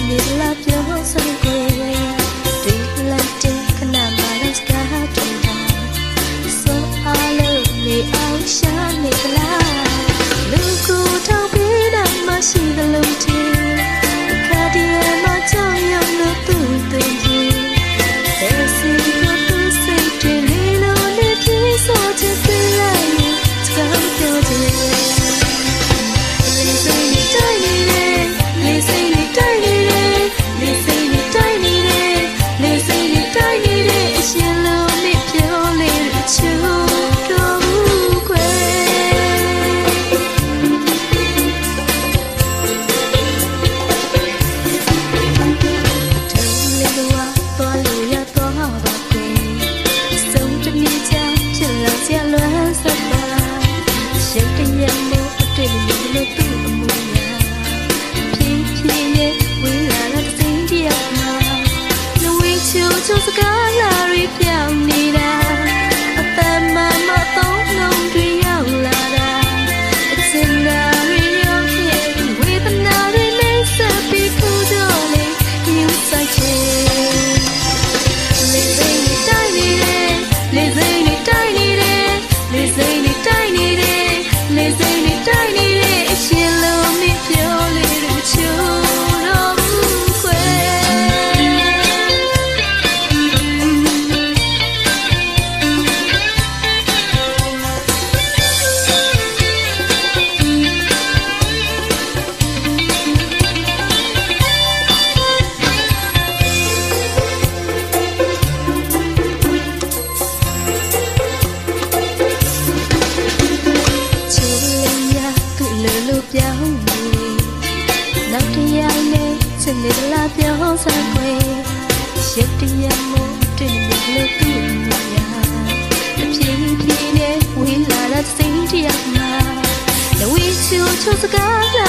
နေလားပြောစမ်းခွေဒီလိုက်တဲ့ခဏမှလည်းစကားတူတာဆိုအားလုံးနေအောင်ရှာနေကလားလူကိုထောက်ပြီးတော့မှရှိသလုံးတည်းခါဒီမှာကြောက်ရွံ့လို့သူ့သွင်းပြီးဘယ်စီကိုသူစိတ်တွေလေးလို့နေပြီးဆိုချင်ပြလိုက်ရင်စကားပြောချင်စကားလာရီပြောင်းနေတာအသက်မှမတော့လုံးတွေရောက်လာတာအစင်နာရီရောက်ရဲ့ဝေဒနာတွေနဲ့ဆက်ပြီးခုတော့လေယူဆိုင်ချေလေစိတ်နဲ့တိုင်းနေတယ်လေစိတ်နဲ့တိုင်းနေတယ်လေစိတ်နဲ့တိုင်းနေတယ်လေစိတ်နဲ့တိုင်းနေတယ်အရှင်လုံးနဲ့ပြောလေတဲ့ချိုးပြောင်းနေနောက်တရားနဲ့စနေလာပြောင်းစားခွေရစ်တရားမို့တွေ့နေလို့သူ့မြာအပြင်းပြင်းနဲ့ဝေးလာတဲ့စိတ်တရားမှာလဝီချူချူစကား